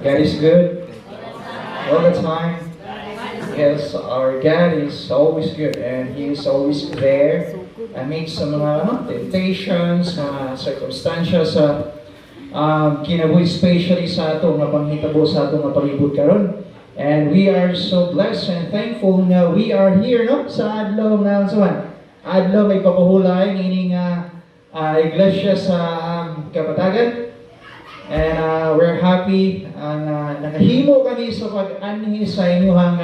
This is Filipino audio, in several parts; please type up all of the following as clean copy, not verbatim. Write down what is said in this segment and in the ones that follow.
God is good all the time. Yes, our God is always good and He is always there amidst sa mga temptations, mga circumstances sa kinabuhi, especially sa ato nga panghitabo sa ato nga palibot karon. And we are so blessed and thankful na we are here sa adlaw na suman. Adlaw may papahulay ining iglesia sa Kabuntagon. And we're happy na nakahimo kami sa pag-anhi sa inyong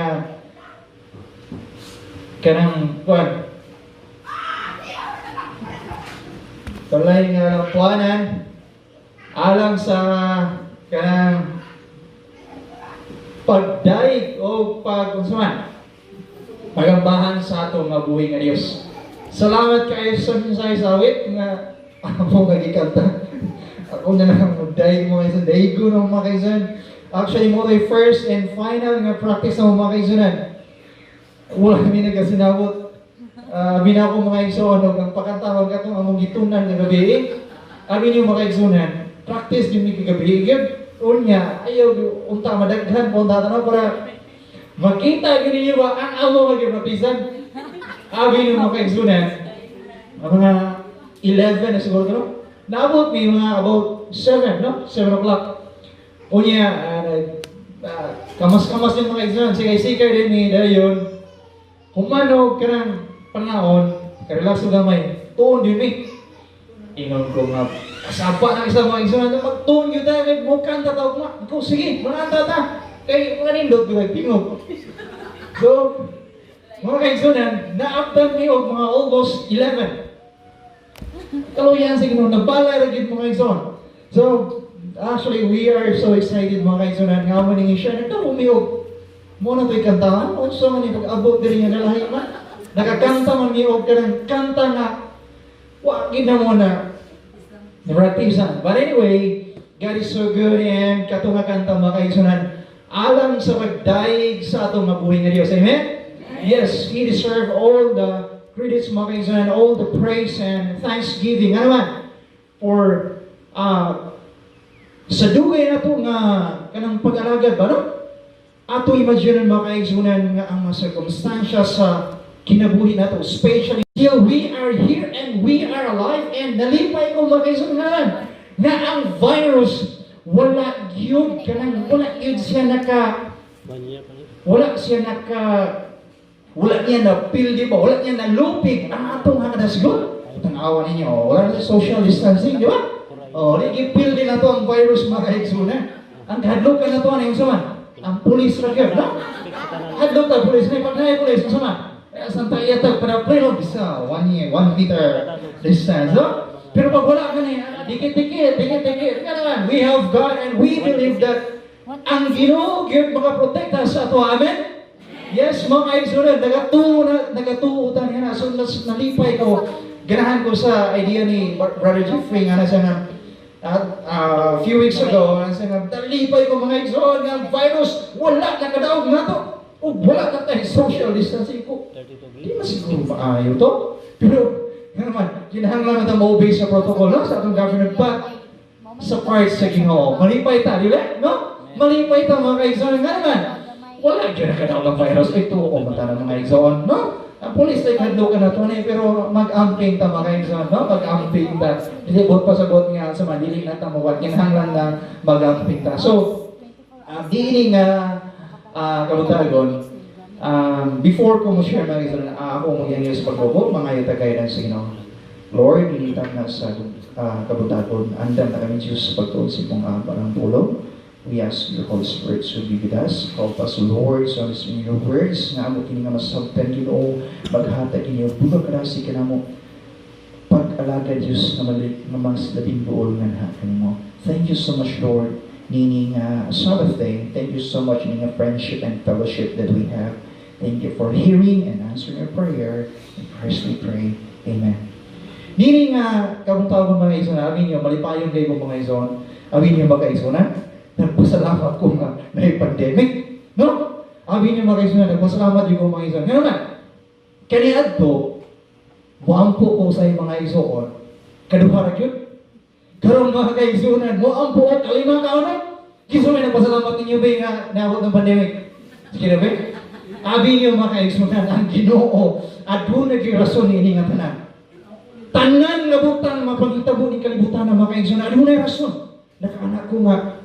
kanang kuwan. Tulay nga puanan alang sa kanang pagdaig o pag-unsaman pagambahan sa atong nga buhi nga Dios. Salamat kayo sa minsay sa awit nga ako nagikanta. Ako na lang magdaig mo sa daigo ng mga kaisan. Actually mo tayo first and final nga practice ng mga kaisunan. Wala kami nagkasinabot. Binako mga kaisunan ang pakantawag atong among gitunan nga gabi. Abi niyo mga kaisunan, practice yung mga gabi. Unya, ayaw unta madaghan po unta tanaw para makita gini niyo ba ang amo magpracticean. Abi niyo mga kaisunan, mga 11 na siguro no? Naabot may mga about 7, no? 7 o'clock. Unya, kamas-kamas yung mga kaisunan, sikay-sikay din ni dayon. Humanog ka ng panahon, karelax o gamay, tuon din eh. Ingon ko nga, kasapa na isa mga kaisunan, magtuon yun tayo, may mukhang tatawag mo. Ikaw, sige, mga tata. Kaya mga nindot ko nagtingog. So, mga kaisunan, naabdan niyo mga almost 11. Kaluyan sa Ginoo, nagbalay ra gyud mga kaisunan. So, actually we are so excited mga kaisunan nga mo ning i-share nito umiog. Mo na toy kantahan, unsa man ni pag-abot diri nga nalahi man. Nakakanta man niog kanang kanta nga wa gid na mo na practicean. But anyway, God is so good and katong nga kanta mga kaisunan alang sa pagdaig sa atong mabuhi nga Dios. Amen? Yes, He deserve all the credits mga kaisunan, all the praise and thanksgiving ano man for sa dugay na ito nga kanang pag-alagad ba no? Ato imagine mga kaisunan nga ang mga circumstansya sa kinabuhi na ito, especially till we are here and we are alive and nalipay ko mga kaisunan na ang virus wala yun kanang wala yun siya wala niya na pildi ba? Wala niya na lupig ang atong hangadasgon. Tanawa ninyo, wala na social distancing, di ba? Di pildi na to ang virus mga kaigsunan. Ang hadlokan na to, ano yung saman? Ang pulis na gyud, no? Hadlok ta pulis, may pagnahay pulis, ang saman? Saan tayo yatag para preno, bisa, 1 meter distance, no? Pero pag wala ka na, dikit-dikit, ka naman. We have God and we believe that ang Ginoo gyud makaprotekta sa ato, amen? Yes, mga kaigsunan, nagatuutan nga na. So, nalipay ko, ganahan ko sa idea ni Brother Jeffrey nga na siya nga, a few weeks ago, nga siya nga, nalipay ko mga kaigsunan nga virus, wala na kadaog nga to. O wala na tayo social distancing ko. Di ba siguro maayo to? Pero, nga naman, kinahanglan na tayo ma-obey sa protocol, no? Sa atong government, but sa parts sa Ginoo, malipay ta, di ba? No? Malipay ta mga kaigsunan nga naman. Wala dyan na kadaw ng virus. Ito, mata ng mga igsoon, no? Ang pulis ay kadlo ka na ito, pero mag-amping ta mga igsoon, no? Mag-amping ta. Hindi, bot pa sagot nga sa madili na tamawag. Kinahanglan na mag-amping ta. So, diining kabuntagon, before ko mo share mga igsoon, ako mo yan yung sa pagbobo, mga itagay ng Sino. Lord, initan na sa kabuntagon, andan na kami Diyos sa pagtuon sa itong parang tulong. We ask your Holy Spirit to be with us. Help us, Lord, so as in your words, na amo kini nga masabtan Ginoo, maghatag inyo, buga karasi ka na mo, pag-alaga Diyos na mas labing dool nga nahakan mo. Thank you so much, Lord, meaning Sabbath day. Thank you so much, meaning friendship and fellowship that we have. Thank you for hearing and answering our prayer. In Christ we pray. Amen. Meaning, kabuntagon mga igsoon, amin nyo, malipayon kayo mga igsoon, amin nyo mga igsoon, nagpasalamat ko nga na yung pandemic. No? Abi niyo mga kaisunan, nagpasalamat yung mga igsoon. Nga naman, kaniad to, muampo ko sa mga igsoon, kaduharag yun. Karong mga kaisunan, muampo at kalima kaon na. Gusto may nagpasalamat ninyo ba nga naabot ng pandemic? Sige na ba? Abi niyo mga kaigsunan, ang Ginoo at doon naging-rason ini nga tanan. Tanan nga butang mapagitabo ni kalibutan ng mga kaigsunan, ano na rason? Nakaanak ko nga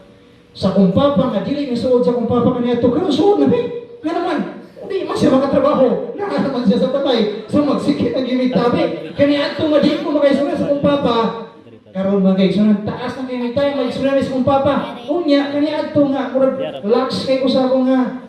sa kumpapa nga, dili nga suod sa kumpapa kaniya ito, pero suod na ba? Nga naman, hindi man siya makatrabaho, naman siya sa tatay, so magsikit ang gimitabi. Kaniya ito nga, di ko mga kaigsunan sa kumpapa, karon mga kaigsunan, taas ng kimitay, magigsunan sa kumpapa. Unya, kaniya ito nga, relax kay ko sa akong nga,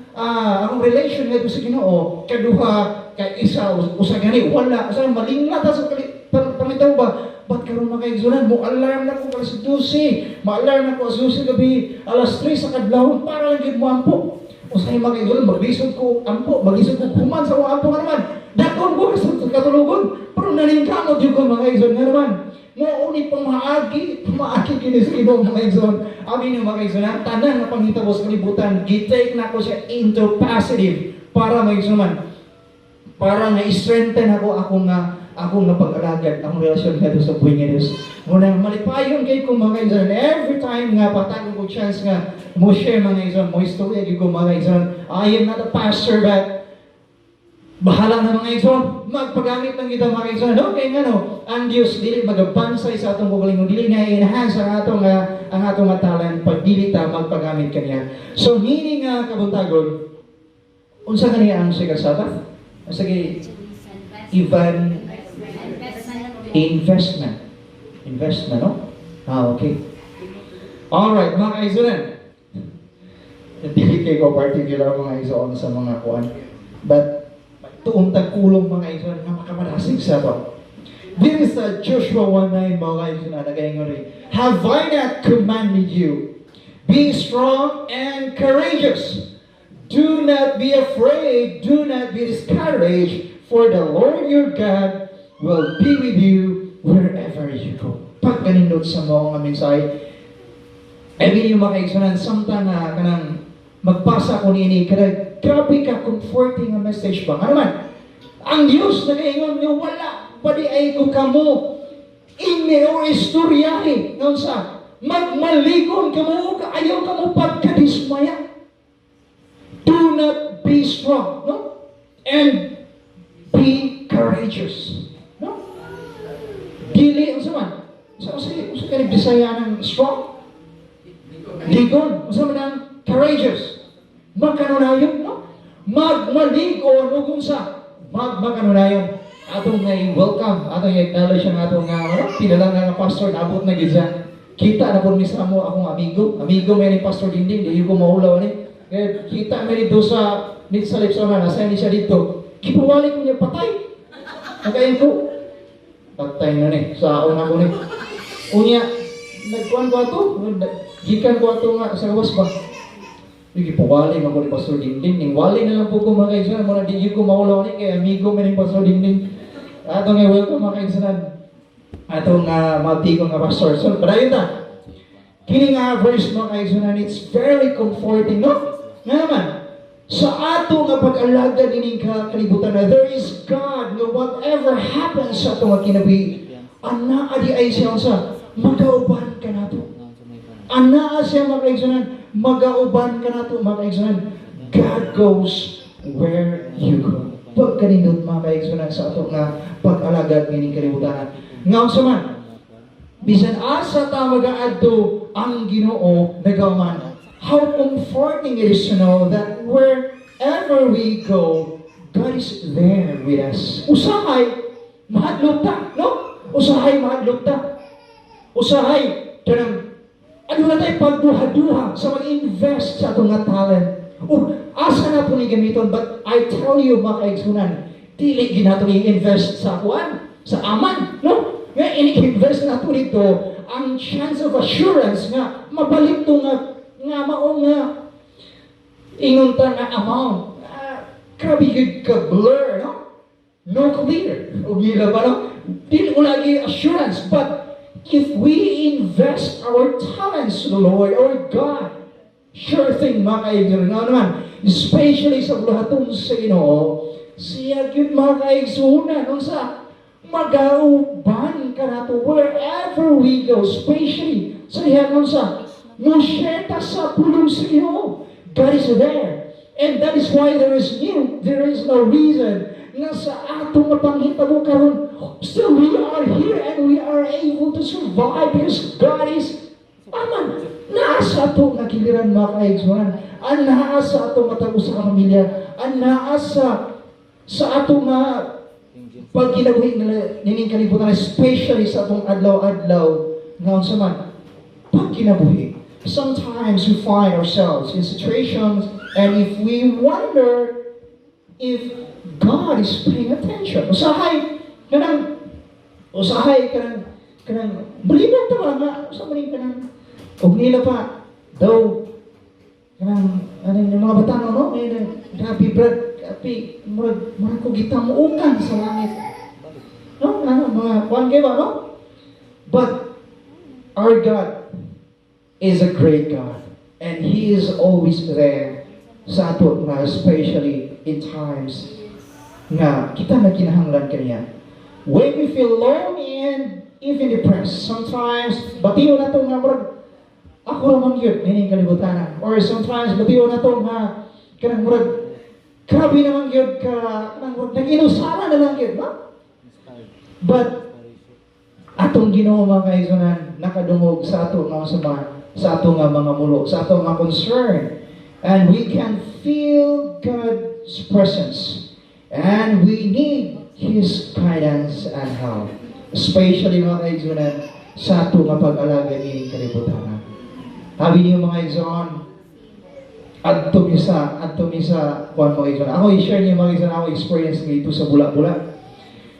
ang relation nga ito sa Ginoo, kaduha, kay isa, usa gani, wala, usa malingla ta sa pamitaw ba? Ba't karon mga kaigsunan, mo alarm na ko alas 12, ma-alarm na ko alas 12 gabi, alas 3 sa kadlawon, para lang gid mo ampo. Usahay mga kaigsunan, magbisod ko ampo, magbisod ko human sa mga ampo nga naman. Dakon ko sa katulugon, pero naningkamot yun ko mga kaigsunan nga naman. Mo uni pamaagi kini sa Ginoo mga kaigsunan. Abi niyo mga kaigsunan, tanan na pangitabo sa kalibutan, gitake na ko siya into positive para mga kaigsunan. Para nga i-strengthen akong pag-alagad, akong relasyon nga sa buhay nga Diyos. Muna, malipayon kayo kung mga kaigsunan. Every time nga, patago ko chance nga, mo share mga kaigsunan, mo istorya ko mga kaigsunan. I am not a pastor, but bahala na mga kaigsunan. Magpagamit lang kita mga kaigsunan. Okay nga no, ang Diyos, dili magabansay sa atong kugalingon, dili nga i-enhance ang atong talent, pag dili ta magpagamit kaniya. So, meaning nga kabuntagon, unsa kaniya ang siya Sabbath? Sige, investment, no? Okay. Alright, mga kaigsunan. Hindi kayo particular mga kaigsunan sa mga kuan. But, tuong tagkulong mga kaigsunan na makapadasig sa ito. This is Joshua 1:9 mga kaigsunan, nagaingon rin. Have I not commanded you? Be strong and courageous. Do not be afraid, do not be discouraged, for the Lord your God will be with you wherever you go. Pag ganindot sa mga mensahe, every yung mga kaigsunan, samtang na kanang magbasa ko nini, kada grabe ka, comforting a message ba? Nga naman, ang Diyos nagaingon niyo, wala, padi ay ko kamo, ine o istoryahe, nga sa, magmaligon kamo, ayaw kamo pagkadismaya. Do not be strong, no? And be courageous, no? Dili, ang saman, usa ka nagbisaya ng strong? Ligon, usa man ang courageous. Magkanunayon, no? Magmaligon, o kung sa, magkanunayon. Atong welcome, atong acknowledge ang atong pinalang nga pastor, nabot na gisa. Kita na po misa mo akong amigo may ni Pastor Dinding, di ko maulaw ni. Kaya kita may dito sa lips naman, nasa ni siya dito. Kipuwali ko niya patay. Nakain ko. Patay na ni, sa una ko ni. Unya, nagkuhan ko ato, gikan ko ato nga sa gawas ba. Kipuwali mo ko ni Pastor Dinding. Ning wali na lang po ko mga kaigsunan, muna di ko maulaw ni, kaya amigo may ni Pastor Dinding. Ato nga welcome mga kaigsunan. Atong mati ko nga pastor. So, padayon ta. Kini nga verse mga kaigsunan, it's very comforting, no? Nga naman, sa ato nga pag-alagad ining kalibutan na there is God na whatever happens sa ato nga kinabuhi, anaa di ay siya sa magauban ka na to. Anaa siya mga kaigsunan, magauban ka na to mga kaigsunan. God goes where you go. Pagkanindot mga kaigsunan sa ato nga pag-alagad ining kalibutan. Ngaw sa man, bisan asa ta mag-aadto ang Ginoo nagaman. How comforting it is to know that wherever we go, God is there with us. Usahay, mahadlok ta, no? Usahay, mahadlok ta. Usahay, kanang, ano na tayo pagduha-duha sa mag-invest sa itong nga talent. Asa na po ni gamiton, but I tell you, mga kaigsunan, dili ginato i-invest sa kuan, sa aman, no? Nga, ini-invest na po dito, ang chance of assurance nga, mabalik to nga maong nga inunta nga amount. Grabe yun ka-blur, no? No clear. O gila ba, no? Dili mo lagi assurance. But if we invest our talents to the Lord, our God, sure thing, mga kaigsunan, nga naman, especially sa bulahatong sa Ginoo, siya yun mga kaigsunan, nung sa magauban ka na to wherever we go, especially sa iyan nung sa mo share ta sa pulong sa Ginoo. God is there. And that is why there is no reason nga sa atong mapanghitabo karon. Still, we are here and we are able to survive because God is aman. Naasa ato nakiliran mga kaigsunan. Ang naasa ato matabo sa pamilya. Ang naasa sa ato nga pagkinabuhi nining kalibutan, especially sa atong adlaw-adlaw nga unsa man pagkinabuhi. Sometimes we find ourselves in situations and if we wonder if God is paying attention. Usahay kanang balibog ta ba nga usa man kanang og nila pa daw kanang yung mga bata no grabe brad kapi murag ko gitamuukan sa langit. No, mga kuan kay ba no? But our God is a great God and He is always there sa ato nga especially in times nga kita na kinahanglan kaniya. When we feel lonely and even depressed, sometimes batiyo na to nga murag ako ramang yun, meaning kalibutan. Or sometimes batiyo na to nga kanang murag grabe naman yun ka kanang murag nag-inusara na lang yun, no? But atong Ginoo mga kaigsunan nakadungog sa ato nga sa ato nga mga mulo, sa ato nga concern. And we can feel God's presence. And we need His guidance and help. Especially mga kaigsunan sa ato nga pag-alaga ni kalibutan. Sabi niyo mga kaigsunan, adto misa kuan mga kaigsunan. Ako i-share niyo mga kaigsunan ako experience dito sa Bula-Bula.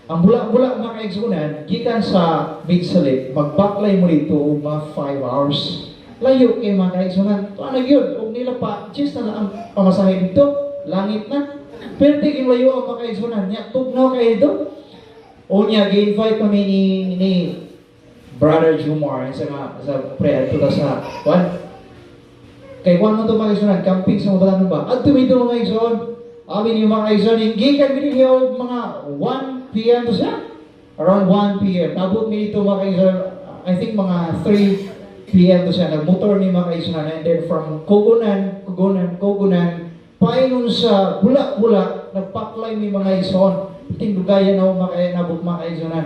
Ang Bula-Bula mga kaigsunan, gikan sa Migsalit, magbaklay mo dito mga 5 hours. Layo kay mga kaigsunan. Ano yun? Huwag nila pa, just na ang pamasahe dito, langit na. Pero tiging layo ang mga kaigsunan. Tugnaw kayo dito. O niya, gi-invite kami ni Brother Jumar sa prayer to sa kwan. Kay kwan mo ito mga kaigsunan, camping sa mga batang ba? At tumito mga kaigsunan. Amin yung mga kaigsunan, hindi ka binigyan mga 1 p.m. to siya. Around 1 p.m. Abot mi dito mga kaigsunan, I think mga 3 p.m. to siya. Nagmotor ni mga kaigsunan. And then from Kogunan, painon sa Bula-Bula, nagpaklay mi mga kaigsunan. Tindugayan ako nabot mga kaigsunan.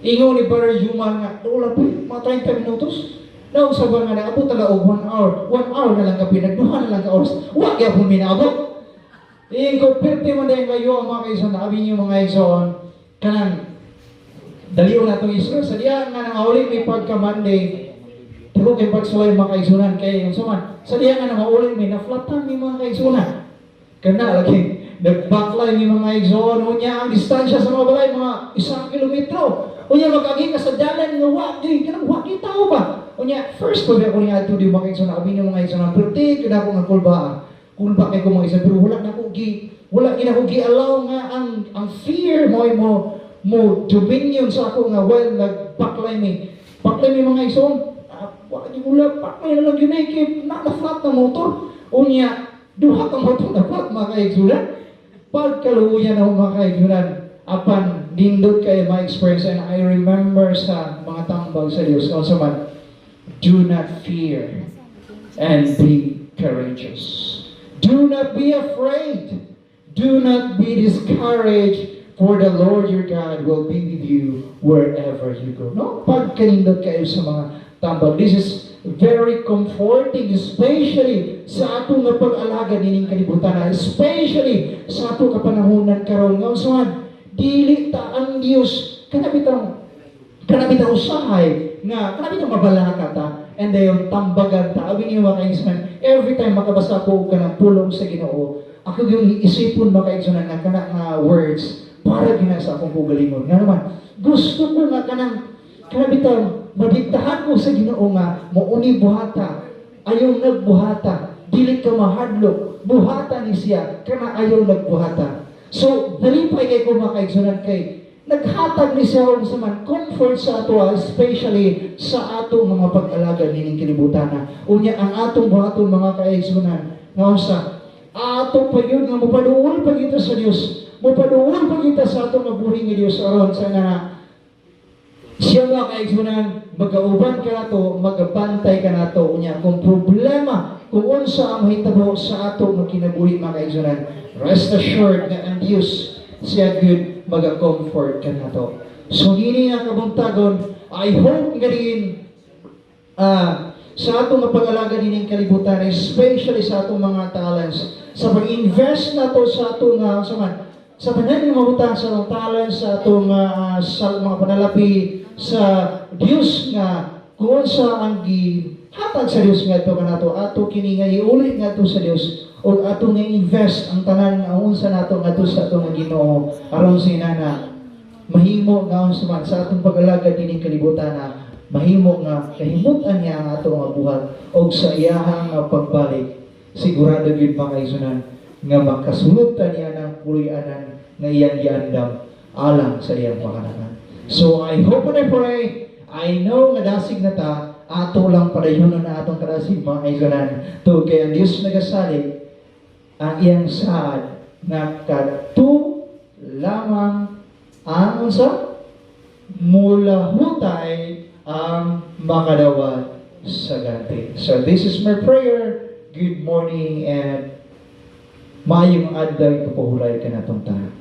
Ingo ni Brother Jumar nga, wala po, mga 30 minutos. Nausaban nga na, abot tala og 1 hour. 1 hour na lang kapi, nagduha na lang ka oras. Huwag ya po minabot. Ingo, perte man dahil kayo ang mga kaigsunan. Abi niyo mga kaigsunan, kanang daliw na itong Israel. Sa diyan nga nang maulit may pagka-Monday, pero kay pagsulay mga kaigsunan kayo yung suman. Sa diyan nga nang maulit may naflatan may mga kaigsunan. Kana lagi, nagbaklay may mga kaigsunan. Unya ang distansya sa mga balay, mga 1 kilometro. Unya magagi ka sa dalan nga wagi, kanang wagi tao ba? Unya, first ko ako niya ito di mga kaigsunan. Abi niyo mga kaigsunan, pero tig na ako nga kulbaan. Kulba kay ko mga kaigsunan, pero wala ginahugi alaw nga ang fear mo dominion sa ako nga while nagpaklay mi mga ison wala di mula paklay na lang yun na-flat na motor unya duha ka motor na flat mga kaigsunan pagkaluyan ako mga kaigsunan apan nindot kayo mga experience and I remember sa mga tambag sa Diyos also man do not fear and be courageous. Do not be afraid. Do not be discouraged, for the Lord your God will be with you wherever you go. No? Pagkanindot kayo sa mga tambag. This is very comforting, especially sa atong nga pag-alaga nining kalibutan, especially sa atong kapanahonan karon nga usahan dili ta ang Dios kanabitang usahay nga kanabitang mabalaka ta and dayon tambagan ta abi niyo mga kaigsunan every time makabasa ko kanang pulong sa Ginoo ako yung isipon mga kaigsunan nga kana nga words para gina sa akong kugalingon nga naman gusto ko nga kanang kanabitang mabigtahan ko sa Ginoo nga mouni buhata ayaw nagbuhata dili ka mahadlok buhata ni siya kana ayaw nagbuhata. So, dalipay kay ko mga kaigsunan kay naghatag ni siya og saman comfort sa ato especially sa atong mga pag-alaga nining kalibutan. Unya ang atong buhaton mga kaigsunan nga usa ato pa yun nga mopaduol pa kita sa Dios. Mopaduol pa kita sa atong mabuhi nga Dios aron sa nga siya mga kaigsunan magauban ka nato, magabantay ka nato unya kung problema kung unsa ang mahitabo sa ato nga kinabuhi mga kaigsunan, rest assured nga ang Dios siya good maga-comfort ka nato. So gini nga kabuntagon, I hope nga din sa atong mapag-alaga din ng kalibutan, especially sa atong mga talents, sa pag-invest na to sa atong sa panahon ng mabutang sa atong talents, sa atong sa mga panalapi sa Dios nga kung sa ang gihatag sa Dios nga ito kanato ato kini nga iulit nga ito sa Dios o ato nga invest ang tanan nga unsa nato nga ito sa atong Ginoo aron sa inana mahimo nga unsa sa atong pag-alaga din ng kalibutan na mahimo nga kahimutan niya ang ato nga buhat og sa iyahang pagbalik sigurado gyud mga kaigsunan nga makasulubtan niya ng puloy-anan nga iyang giandam alang sa iyang pakananan. So I hope and I pray, I know nga dasig na ta ato lang padayonon na atong kadasig mga kaigsunan to kay ang Dios nagasalig ang iyang saad nga kadto lamang ang unsa mula hutay ang makadawat sa gati. So this is my prayer. Good morning and mayong adlaw ipahulay ka natong tanan.